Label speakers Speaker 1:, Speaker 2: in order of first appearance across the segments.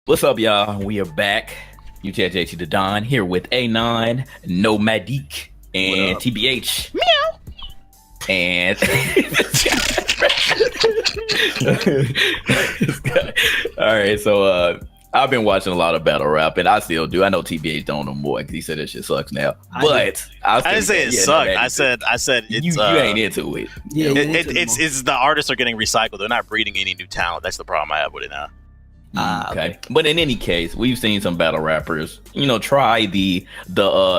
Speaker 1: What's up, y'all? We are back. UTHJT the Don here with A9, Nomadic, and TBH. Meow. And all right, so I've been watching a lot of battle rap, and I still do. I know TBH don't no more because he said that shit sucks now. But
Speaker 2: I didn't say it sucked. I said it's
Speaker 1: you ain't into it.
Speaker 2: Yeah, it's the artists are getting recycled. They're not breeding any new talent. That's the problem I have with it now.
Speaker 1: Okay. But in any case, we've seen some battle rappers, try the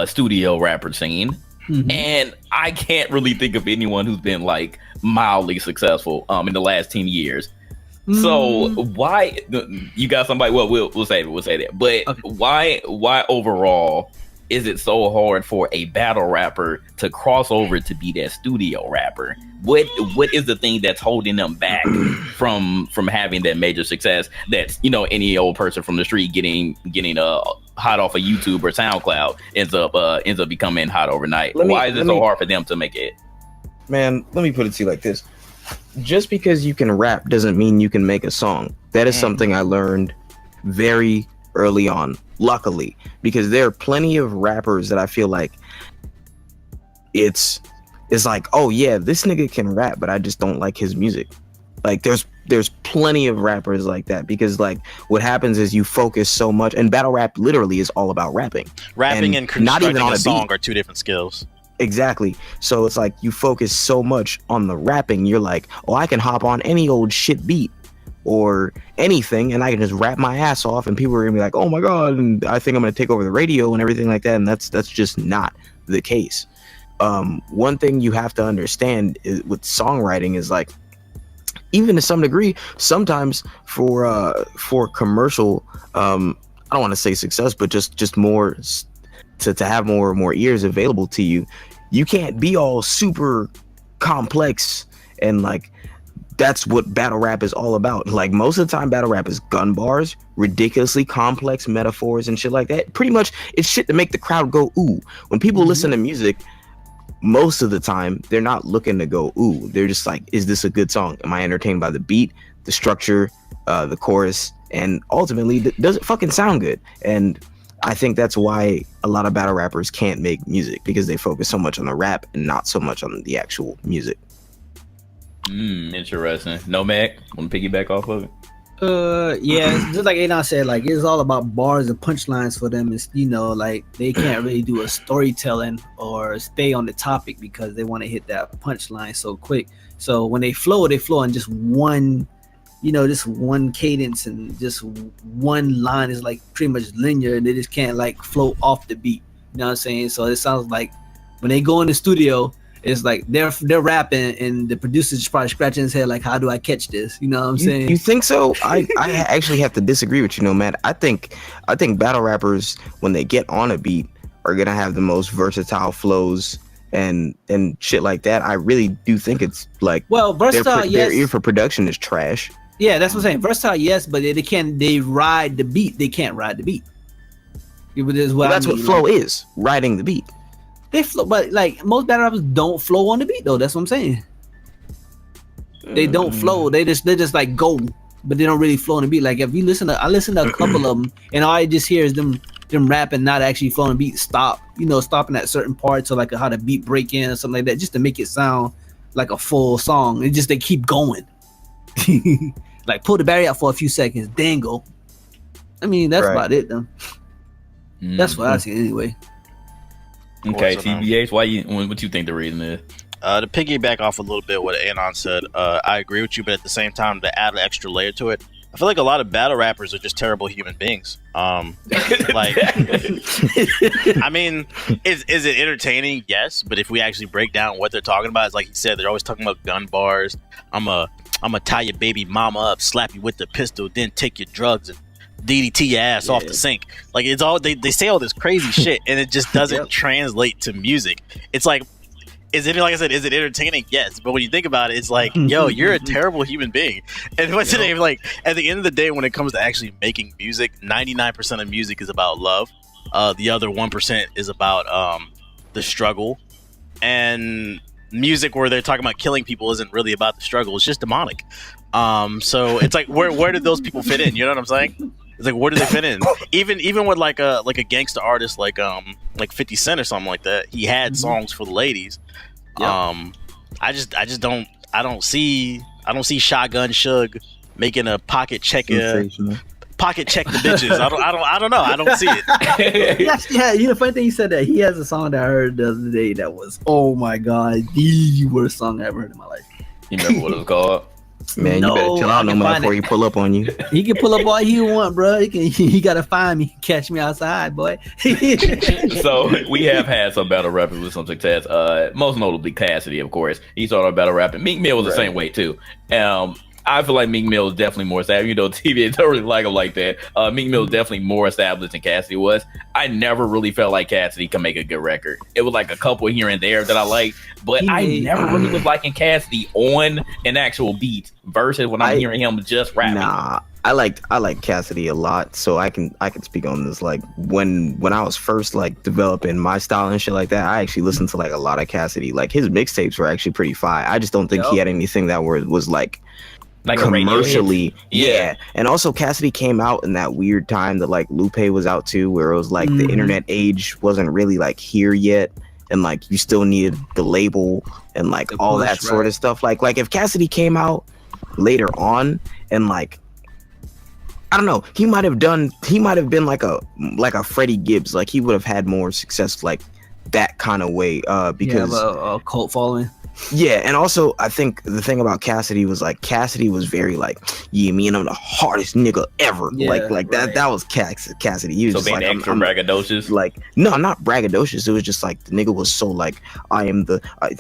Speaker 1: studio rapper scene. Mm-hmm. And I can't really think of anyone who's been like mildly successful in the last 10 years. Mm-hmm. So why you got somebody? Well, we'll say that. But okay. Why overall is it so hard for a battle rapper to cross over to be that studio rapper? What is the thing that's holding them back from having that major success? That's any old person from the street getting hot off of YouTube or SoundCloud ends up becoming hot overnight. Why is it so hard for them to make it?
Speaker 3: Man, let me put it to you like this: just because you can rap doesn't mean you can make a song. That is something I learned very early on, luckily, because there are plenty of rappers that I feel like it's like, oh yeah, this nigga can rap, but I just don't like his music. Like there's plenty of rappers like that, because like what happens is you focus so much, and battle rap literally is all about rapping
Speaker 2: and not even on a song are two different skills.
Speaker 3: Exactly. So it's like you focus so much on the rapping, you're like, oh, I can hop on any old shit beat or anything and I can just rap my ass off, and people are gonna be like, oh my god, and I think I'm gonna take over the radio and everything like that. And that's just not the case. One thing you have to understand is, with songwriting, is like, even to some degree, sometimes for commercial, I don't want to say success, but just more to have more ears available to you, you can't be all super complex, and like that's what battle rap is all about. Like most of the time, battle rap is gun bars, ridiculously complex metaphors and shit like that. Pretty much it's shit to make the crowd go ooh. When people listen to music, most of the time they're not looking to go ooh. They're just like, is this a good song? Am I entertained by the beat, the structure, the chorus, and ultimately does it fucking sound good? And I think that's why a lot of battle rappers can't make music, because they focus so much on the rap and not so much on the actual music.
Speaker 1: Interesting. No, Mac, want to piggyback off of it?
Speaker 4: Yeah, just like Adon said, like it's all about bars and punchlines for them. It's like they can't really do a storytelling or stay on the topic because they want to hit that punchline so quick. So when they flow in just one, just one cadence, and just one line is like pretty much linear, and they just can't like flow off the beat. You know what I'm saying? So it sounds like when they go in the studio, it's like they're rapping, and the producer's probably scratching his head like, how do I catch this? You know what I'm saying?
Speaker 3: You think so? I actually have to disagree with you, Matt. I think battle rappers, when they get on a beat, are gonna have the most versatile flows and shit like that. I really do think it's like, well, versatile, yes. Their ear for production is trash.
Speaker 4: Yeah, that's what I'm saying. Versatile, yes, but they ride the beat. They can't ride the beat.
Speaker 3: That's what flow is, riding the beat.
Speaker 4: They flow, but like most battle rappers don't flow on the beat though. That's what I'm saying. They don't flow. They just like go, but they don't really flow on the beat. Like if you I listen to a couple of them, and all I just hear is them rapping, not actually flowing the beat. Stopping at certain parts, or like how the beat break in or something like that, just to make it sound like a full song. And just they keep going. Like pull the battery out for a few seconds, then go. I mean, that's about it though. That's what I see anyway.
Speaker 1: Okay, TBH, what you think the reason is?
Speaker 2: To piggyback off a little bit what Anon said, I agree with you, but at the same time, to add an extra layer to it, I feel like a lot of battle rappers are just terrible human beings. Like, I mean, is it entertaining? Yes, but if we actually break down what they're talking about, it's like he said, they're always talking about gun bars. I'm gonna tie your baby mama up, slap you with the pistol, then take your drugs and DDT your ass off the sink. Like it's all they say all this crazy shit, and it just doesn't translate to music. It's like, is it, like I said, is it entertaining? Yes, but when you think about it, it's like, yo, you're a terrible human being. And what's the name? Like at the end of the day, when it comes to actually making music, 99% of music is about love. The other 1% is about the struggle, and music where they're talking about killing people isn't really about the struggle. It's just demonic. So it's like, where did those people fit in? You know what I'm saying? It's like, where do they fit in? Even with like a gangster artist like 50 Cent or something like that, he had songs for the ladies.
Speaker 4: Yep.
Speaker 2: I don't see Shotgun Suge making a pocket check the bitches. I don't know. I don't see it.
Speaker 4: Yeah, you know, funny thing, he said that he has a song that I heard the other day that was, oh my god, the worst song I ever heard in my life.
Speaker 1: You remember what it was called?
Speaker 3: Man, you better chill out no man before he pull up on you.
Speaker 4: He can pull up all he want, bro. He gotta find me, catch me outside, boy.
Speaker 1: So we have had some battle rappers with some success. Most notably Cassidy, of course. He started battle rapping. Meek Mill was the same way too. I feel like Meek Mill is definitely more established. You know, TV don't really like him like that. Meek Mill is definitely more established than Cassidy was. I never really felt like Cassidy could make a good record. It was like a couple here and there that I liked, but I never really was liking Cassidy on an actual beat versus when I'm hearing him just rapping.
Speaker 3: Nah, I like Cassidy a lot, so I can speak on this. Like when I was first like developing my style and shit like that, I actually listened to like a lot of Cassidy. Like his mixtapes were actually pretty fire. I just don't think he had anything that was like commercially, yeah. And also Cassidy came out in that weird time that like Lupe was out too, where it was like the internet age wasn't really like here yet, and like you still needed the label and like all that sort of stuff. Like if Cassidy came out later on and like, I don't know, he might have been like a Freddie Gibbs. Like he would have had more success like that kind of way because
Speaker 4: a cult following.
Speaker 3: Yeah, and also I think the thing about Cassidy was like Cassidy was very like, yeah, me and I'm the hardest nigga ever. That was Cassidy. He was
Speaker 1: so
Speaker 3: just
Speaker 1: being
Speaker 3: like
Speaker 1: extra braggadocious.
Speaker 3: Like no, not braggadocious. It was just like the nigga was so like, I am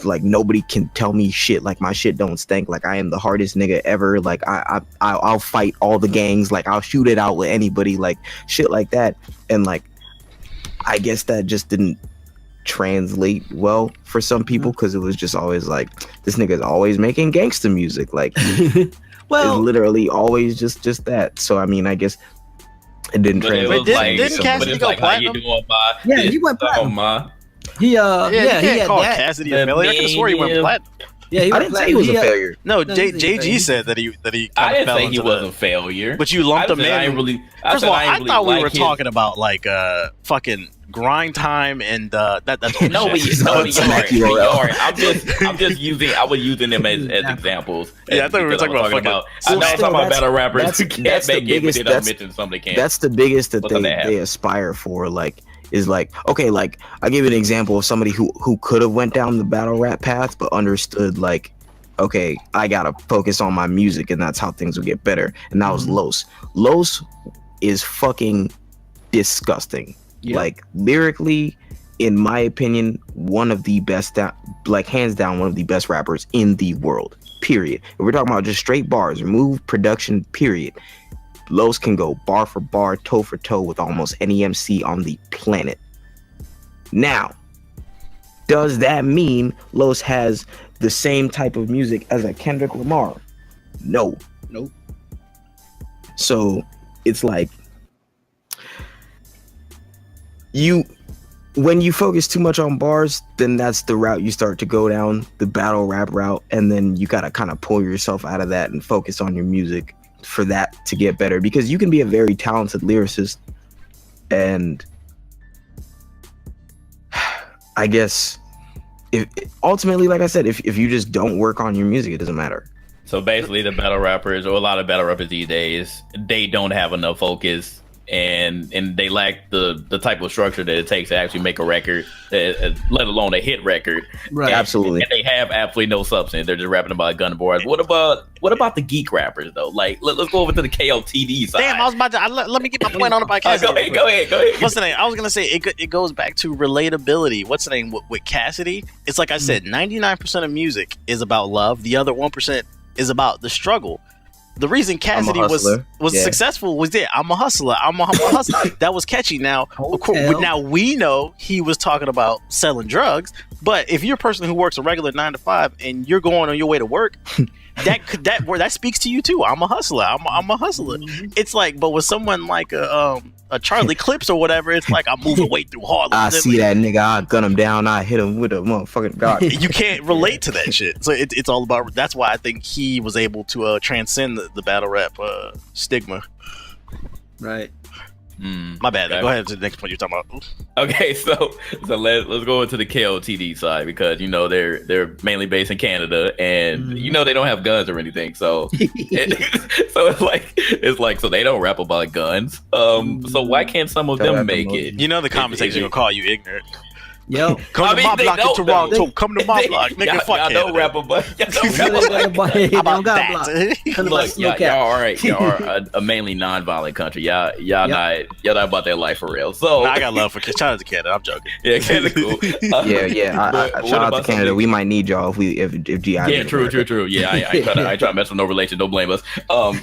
Speaker 3: like nobody can tell me shit. Like my shit don't stink. Like I am the hardest nigga ever. Like I'll fight all the gangs. Like I'll shoot it out with anybody. Like shit like that. And like I guess that just didn't translate well for some people because it was just always like, this nigga's always making gangster music. Like well, it's literally always just that. So I mean, I guess it didn't translate.
Speaker 2: Didn't Cassidy go platinum?
Speaker 4: Yeah, he went platinum. He
Speaker 2: can't call Cassidy a failure. I could have swore he went platinum.
Speaker 4: Yeah,
Speaker 3: I didn't say he was a failure.
Speaker 2: No, JG said that he
Speaker 1: I didn't say he was a failure.
Speaker 2: But you lumped him in. First of all, I thought we were talking about like fucking grind time and that's
Speaker 1: no, but you're right. I'm just using. I was using them as examples.
Speaker 2: Yeah, I thought we were talking about.
Speaker 1: I'm talking about battle rappers who can't make it, but they don't mention something they can't.
Speaker 3: That's the biggest that they aspire for. Like is like, okay, like I'll give you an example of somebody who could have went down the battle rap path but understood like, okay, I gotta focus on my music and that's how things will get better. And that was Los. Los is fucking disgusting. Yep. Like lyrically, in my opinion, one of the best, like hands down, one of the best rappers in the world, period. If we're talking about just straight bars, remove production, period, Los can go bar for bar, toe for toe with almost any MC on the planet. Now, does that mean Los has the same type of music as a Kendrick Lamar? No.
Speaker 4: Nope.
Speaker 3: So it's like, when you focus too much on bars, then that's the route you start to go down, the battle rap route, and then you gotta kind of pull yourself out of that and focus on your music for that to get better, because you can be a very talented lyricist, and I guess if ultimately, like I said, if you just don't work on your music, it doesn't matter.
Speaker 1: So basically, the battle rappers, or a lot of battle rappers these days, they don't have enough focus. And they lack the type of structure that it takes to actually make a record, let alone a hit record.
Speaker 3: Right, absolutely.
Speaker 1: And they have absolutely no substance. They're just rapping about gun bars. What about the geek rappers though? Like, let's go over to the KOTD side.
Speaker 2: Damn, I was about to let me get my point on the podcast.
Speaker 1: Go ahead.
Speaker 2: What's the name? I was gonna say it goes back to relatability. What's the name with Cassidy? It's like I said, 99% of music is about love. The other 1% is about the struggle. The reason Cassidy was successful was I'm a hustler. I'm a hustler. That was catchy. Now, of course, now we know he was talking about selling drugs. But if you're a person who works a regular 9 to 5 and you're going on your way to work, that speaks to you too. I'm a hustler. I'm a hustler. It's like, but with someone like a Charlie Clips or whatever, it's like I'm moving way through Harlem.
Speaker 3: I see that nigga, I gun him down, I hit him with a motherfucking god.
Speaker 2: You can't relate to that shit. So it's all about. That's why I think he was able to transcend the battle rap stigma.
Speaker 4: Right.
Speaker 2: My bad.
Speaker 1: Okay.
Speaker 2: Go ahead to the next point you're talking about.
Speaker 1: Okay, so let's go into the KOTD side because they're mainly based in Canada and they don't have guns or anything. So it's like so they don't rap about guns. So why can't some of them make it?
Speaker 2: You know the comment section will call you ignorant.
Speaker 4: Yo,
Speaker 2: Come to my block in Toronto. Come to my block, nigga. Fuck
Speaker 1: y'all don't rap about.
Speaker 4: How
Speaker 2: about that?
Speaker 1: Look, y'all are a mainly non-violent country. Y'all not about that life for real. So
Speaker 2: I got love for shout out to Canada. I'm joking.
Speaker 1: Yeah, Canada cool.
Speaker 3: Shout out to Canada. We might need y'all if GI.
Speaker 1: Yeah, true. Yeah, I try to mess with no relation. Don't blame us. So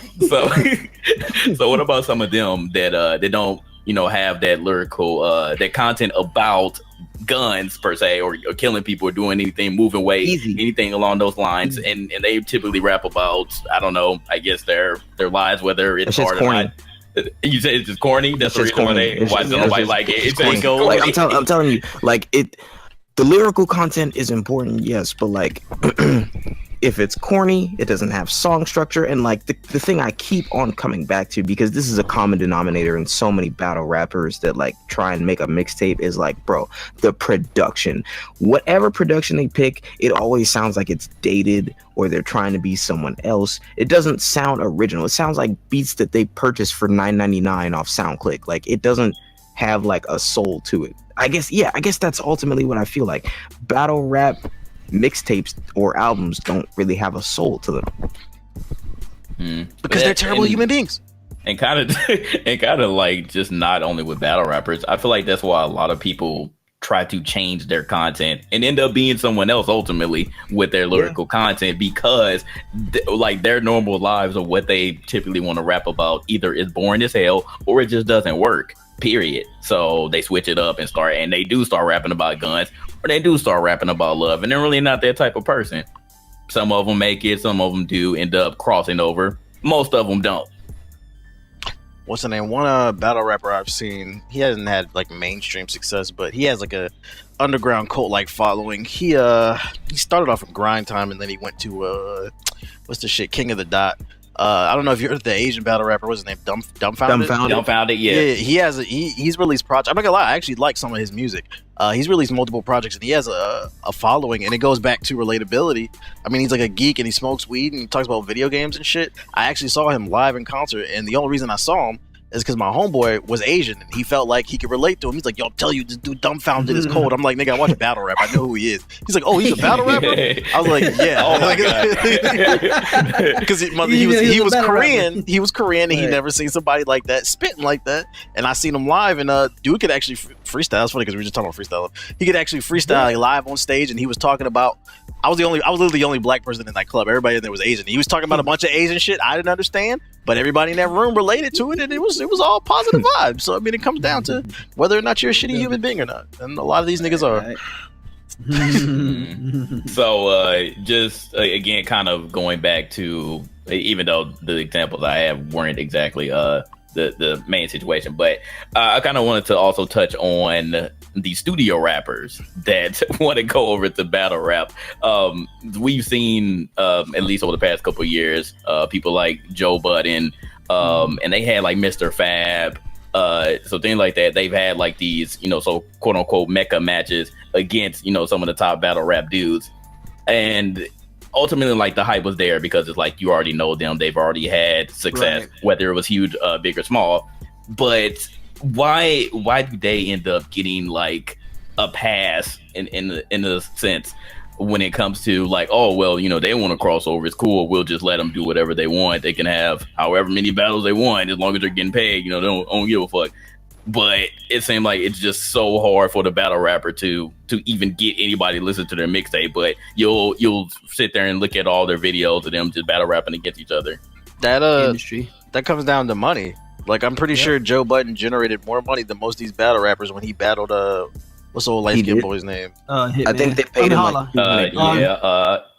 Speaker 1: what about some of them that they don't have that lyrical that content about guns per se or killing people or doing anything, moving weight, anything along those lines, and they typically rap about I guess their lives, whether it's hard or not. You say it's just corny. That's the reason why nobody like it. It's
Speaker 3: corny. Like I'm telling you, like it. The lyrical content is important, yes, but like if it's corny, it doesn't have song structure, and like the thing I keep on coming back to, because this is a common denominator in so many battle rappers that like try and make a mixtape, is like, bro, the production. Whatever production they pick, it always sounds like it's dated or they're trying to be someone else. It doesn't sound original. It sounds like beats that they purchased for $9.99 off SoundClick. Like it doesn't have like a soul to it. I guess that's ultimately what I feel like. Battle rap mixtapes or albums don't really have a soul to them.
Speaker 2: Because they're terrible human beings.
Speaker 1: And kind of like just not only with battle rappers, I feel like that's why a lot of people try to change their content and end up being someone else ultimately with their lyrical content, because like their normal lives or what they typically want to rap about either is boring as hell or it just doesn't work. Period. So they switch it up and they do start rapping about guns, or they do start rapping about love, and they're really not that type of person. Some of them make it, some of them do end up crossing over. Most of them don't.
Speaker 2: What's the name? One battle rapper I've seen, he hasn't had like mainstream success, but he has like a underground cult like following. He started off in Grind Time, and then he went to what's the shit, King of the Dot. I don't know if you heard the Asian battle rapper. What's his name? Dumbfounded. Yeah. He's released projects. I'm not gonna lie, I actually like some of his music. He's released multiple projects, and he has a following, and it goes back to relatability. I mean, he's like a geek, and he smokes weed, and he talks about video games and shit. I actually saw him live in concert, and the only reason I saw him is because my homeboy was Asian, and he felt like he could relate to him. He's like, yo, tell you, this dude Dumbfounded is cold. I'm like, nigga, I watch battle rap. I know who he is. He's like, oh, he's a battle rapper? I was like, yeah.
Speaker 1: Oh my God.
Speaker 2: Because he was Korean. He was Korean, and he never seen somebody like that spitting like that. And I seen him live, and dude could actually freestyle. It's funny because we were just talking about freestyle. He could actually freestyle live on stage, and he was talking about, I was literally the only black person in that club. Everybody in there was Asian. He was talking about a bunch of Asian shit I didn't understand, but everybody in that room related to it, and it was all positive vibes. So I mean, it comes down to whether or not you're a shitty human being or not, and a lot of these niggas are.
Speaker 1: So just again, kind of going back to, even though the examples I have weren't exactly the main situation, but I kind of wanted to also touch on the studio rappers that want to go over to battle rap. We've seen at least over the past couple of years, people like Joe Budden, and they had like Mr. Fab, so things like that. They've had like these, so quote unquote mecha matches against, some of the top battle rap dudes, and ultimately like the hype was there because it's like you already know them, they've already had success, whether it was huge, big or small. But why do they end up getting like a pass in a sense when it comes to like, oh well, they want to cross over, it's cool, we'll just let them do whatever they want, they can have however many battles they want as long as they're getting paid, they don't give a fuck. But it seemed like it's just so hard for the battle rapper to even get anybody to listen to their mixtape. But you'll sit there and look at all their videos of them just battle rapping against each other.
Speaker 2: That industry, that comes down to money. Like I'm pretty sure Joe Budden generated more money than most of these battle rappers when he battled what's the old light skinned boy's name?
Speaker 3: I think they paid him
Speaker 1: Hollow,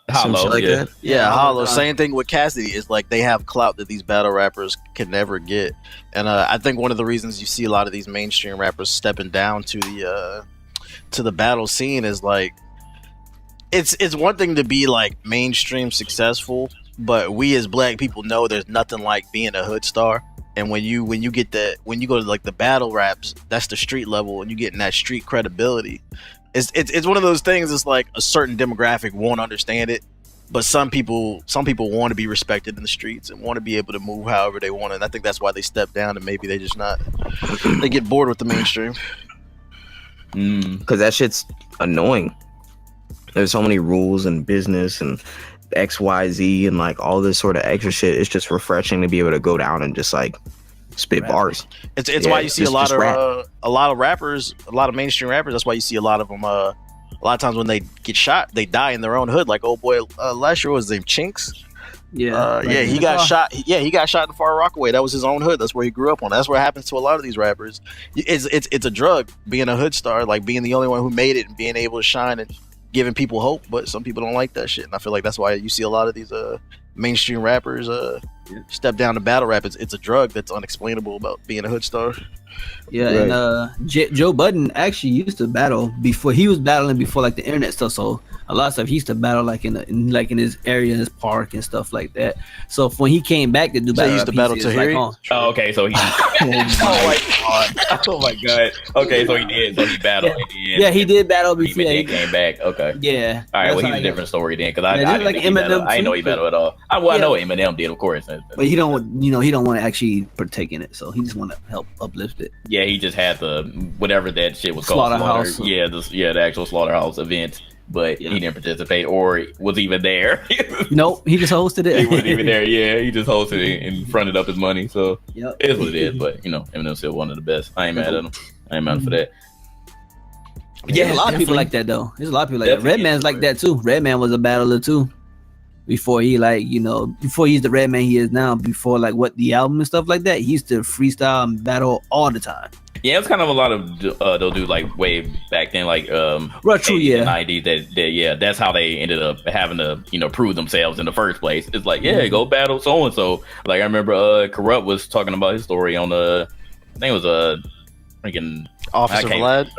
Speaker 2: Hollow. Same thing with Cassidy. Is like they have clout that these battle rappers can never get, and I think one of the reasons you see a lot of these mainstream rappers stepping down to the battle scene is like it's one thing to be like mainstream successful, but we as black people know there's nothing like being a hood star. And when you get that, when you go to like the battle raps, that's the street level, and you getting that street credibility. It's one of those things. It's like a certain demographic won't understand it, but some people want to be respected in the streets and want to be able to move however they want. And I think that's why they step down, and maybe they just not. They get bored with the mainstream.
Speaker 3: Because that shit's annoying. There's so many rules and business and XYZ and like all this sort of extra shit. It's just refreshing to be able to go down and just like spit bars.
Speaker 2: It's why you see a lot of rappers, a lot of mainstream rappers. That's why you see a lot of them. A lot of times when they get shot, they die in their own hood. Like old boy last year was named Chinks. He got shot. Yeah, he got shot in Far Rockaway. That was his own hood. That's where he grew up on. That's what happens to a lot of these rappers. It's a drug being a hood star, like being the only one who made it and being able to shine and giving people hope. But some people don't like that shit, and I feel like that's why you see a lot of these mainstream rappers step down to battle rap. It's a drug that's unexplainable about being a hood star.
Speaker 4: Yeah, right. And Joe Budden actually used to battle before like the internet stuff. So a lot of stuff he used to battle like in his area, in his park and stuff like that. So when he came back to do battle,
Speaker 2: he used to battle Tahiri.
Speaker 1: Oh, okay, so he. Oh my god. Okay, so he did. So he battled.
Speaker 4: Yeah, he did battle before.
Speaker 1: He came back. Okay.
Speaker 4: Yeah.
Speaker 1: All right. Well, he's a different story then, because I didn't know he battled at all. I know Eminem did, of course.
Speaker 4: But he don't want to actually partake in it, so he just want to help uplift it.
Speaker 1: Yeah, he just had the whatever that shit was called.
Speaker 4: Slaughterhouse.
Speaker 1: The actual Slaughterhouse event, but he didn't participate or was even there.
Speaker 4: Nope, he just hosted it.
Speaker 1: He wasn't even there. Yeah, he just hosted it and fronted up his money. So it is what it is. But Eminem's still one of the best. I ain't mad at him. I ain't mad for that.
Speaker 4: Yeah, a lot of people like that though. There's a lot of people like that. Redman's like that too. Redman was a battler too. Before he before he's the Redman he is now, before like what the album and stuff like that, he used to freestyle and battle all the time.
Speaker 1: Yeah, it's kind of a lot of they'll do like way back then, like
Speaker 4: true,
Speaker 1: 90s. That's how they ended up having to prove themselves in the first place. It's like go battle so and so. Like I remember Corrupt was talking about his story on I think it was freaking
Speaker 2: Officer Vlad.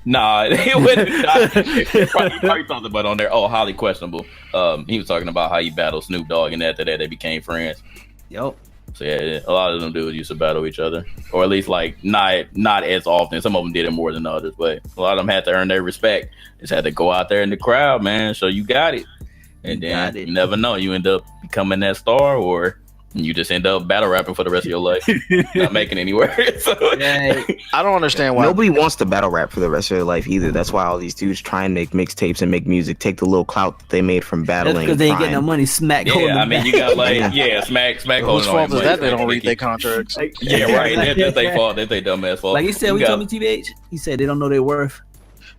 Speaker 1: Nah, it wasn't. Probably talked about on there. Oh, highly questionable. He was talking about how he battled Snoop Dogg, and after that they became friends.
Speaker 4: Yep.
Speaker 1: So yeah, a lot of them dudes used to battle each other, or at least like not as often. Some of them did it more than others, but a lot of them had to earn their respect. Just had to go out there in the crowd, man. So you got it, and then you never know. You end up becoming that star, or you just end up battle rapping for the rest of your life, not making anywhere. So,
Speaker 2: I don't understand why
Speaker 3: nobody wants to battle rap for the rest of their life either. That's why all these dudes try and make mixtapes and make music, take the little clout that they made from battling.
Speaker 4: Because they ain't getting no money. Smack.
Speaker 1: Yeah, I mean, you got Smack.
Speaker 2: Whose fault is that? They don't read their contracts.
Speaker 1: Yeah, right. That's their fault. That's their dumbass fault.
Speaker 4: Like he said, told me TBH. He said they don't know their worth.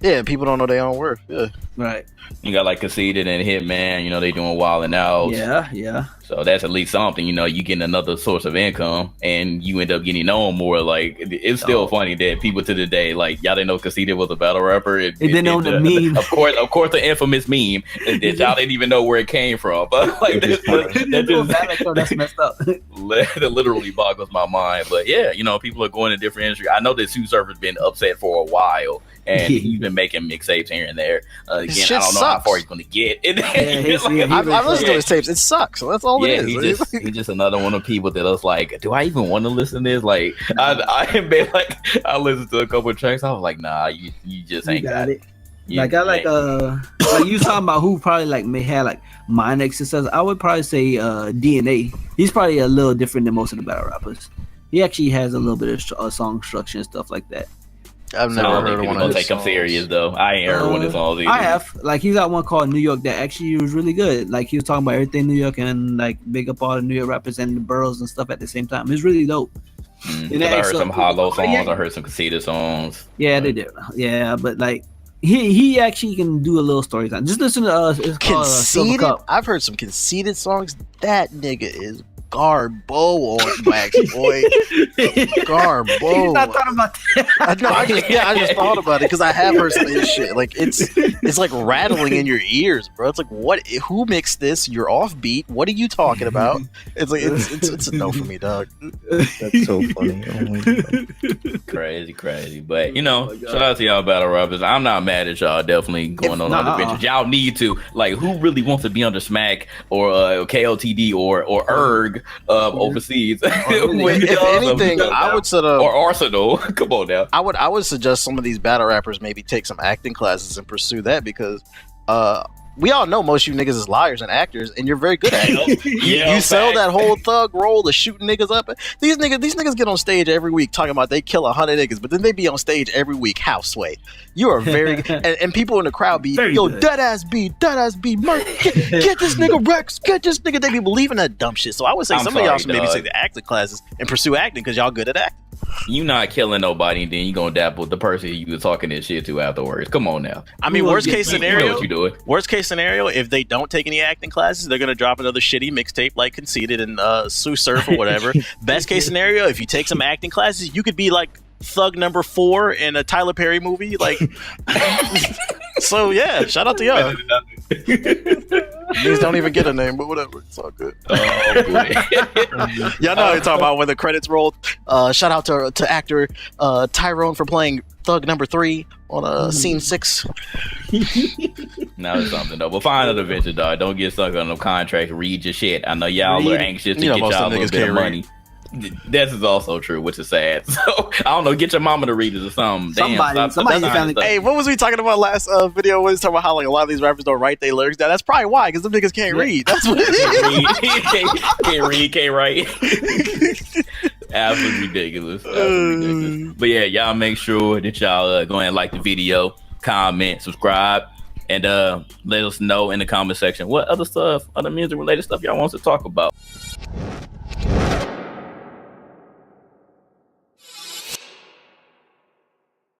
Speaker 2: Yeah, people don't know their own worth. Yeah,
Speaker 4: right.
Speaker 1: You got like Conceited and Hitman. They doing Wildin' Out.
Speaker 4: Yeah.
Speaker 1: So that's at least something. You getting another source of income, and you end up getting known more. Like it's still funny that people to the day, like y'all didn't know Conceited was a battle rapper.
Speaker 4: They didn't know the meme.
Speaker 1: Of course, the infamous meme that y'all didn't even know where it came from. But like
Speaker 4: that's messed up.
Speaker 1: That literally boggles my mind. But yeah, people are going to different industry. I know that Sue Surfer's been upset for a while, and he's been making mixtapes here and there. Again, I don't know how far he's going to get.
Speaker 2: I've listened to his tapes. It sucks. So that's all it is.
Speaker 1: He's just another one of the people that I was like, do I even want to listen to this? Like, I been like, I listened to a couple of tracks. I was like, nah, you just ain't got it.
Speaker 4: Like I like you talking about who probably like may have like mind exercise. I would probably say DNA. He's probably a little different than most of the battle rappers. He actually has a little bit of song structure and stuff like that.
Speaker 2: I've never heard one of his
Speaker 1: take him serious though. I ain't heard one of his songs either.
Speaker 4: I have. Like he's got one called New York that actually was really good. Like he was talking about everything New York and like big up all the New York rappers and the boroughs and stuff at the same time. It's really dope.
Speaker 1: And I heard some Hollow songs. I heard some Conceited songs.
Speaker 4: Yeah, they did. Yeah, but like he actually can do a little story time. Just listen to it's
Speaker 2: Conceited. I've heard some Conceited songs. That nigga is Garbo on Wax, boy. Garbo.
Speaker 4: He's not talking about that.
Speaker 2: I just thought about it because I have heard some of his shit. Like it's like rattling in your ears, bro. It's like, what? Who mixed this? You're offbeat. What are you talking about? It's like it's a no for me, dog.
Speaker 3: That's so funny. Oh my God.
Speaker 1: Crazy. But shout out to y'all battle rappers. I'm not mad at y'all. Definitely going on other ventures. Y'all need to, like, who really wants to be under Smack or KOTD or Erg? org overseas.
Speaker 2: If anything, I would sort of
Speaker 1: or Arsenal. Come on now.
Speaker 2: I would suggest some of these battle rappers maybe take some acting classes and pursue that because we all know most of you niggas is liars and actors, and you're very good at it. You sell that whole thug role of shooting niggas up. These niggas get on stage every week talking about they kill 100 niggas, but then they be on stage every week house sway. You are very and people in the crowd be dead ass B, Murk, get this nigga Rex, get this nigga. They be believing that dumb shit. So I would say some of y'all should maybe take the acting classes and pursue acting because y'all good at acting.
Speaker 1: You not killing nobody, and then you gonna dap with the person you was talking this shit to afterwards. Come on now.
Speaker 2: I mean, worst case scenario,
Speaker 1: you know what you doing.
Speaker 2: Worst case scenario, if they don't take any acting classes, they're gonna drop another shitty mixtape like Conceited and Sue Surf or whatever. Best case scenario, if you take some acting classes, you could be like Thug number 4 in a Tyler Perry movie. Like, so yeah, shout out to y'all. These don't even get a name, but whatever, it's all good.
Speaker 1: Oh boy.
Speaker 2: Y'all know what I'm talking about when the credits rolled. Shout out to actor Tyrone for playing Thug number 3 on scene 6.
Speaker 1: Now it's something though. But find another venture, dog. Don't get stuck on no contract. Read your shit. I know y'all are anxious to get y'all a little bit of money. This is also true, which is sad. So I don't know. Get your mama to read it or something.
Speaker 4: Somebody.
Speaker 2: Hey, what was we talking about last video? We was talking about how like a lot of these rappers don't write their lyrics down. That's probably why, because them niggas can't read. That's what it is.
Speaker 1: Can't read, can't write. Absolutely ridiculous. But yeah, y'all make sure that y'all go ahead and like the video, comment, subscribe, and let us know in the comment section what other stuff, other music related stuff y'all want us to talk about.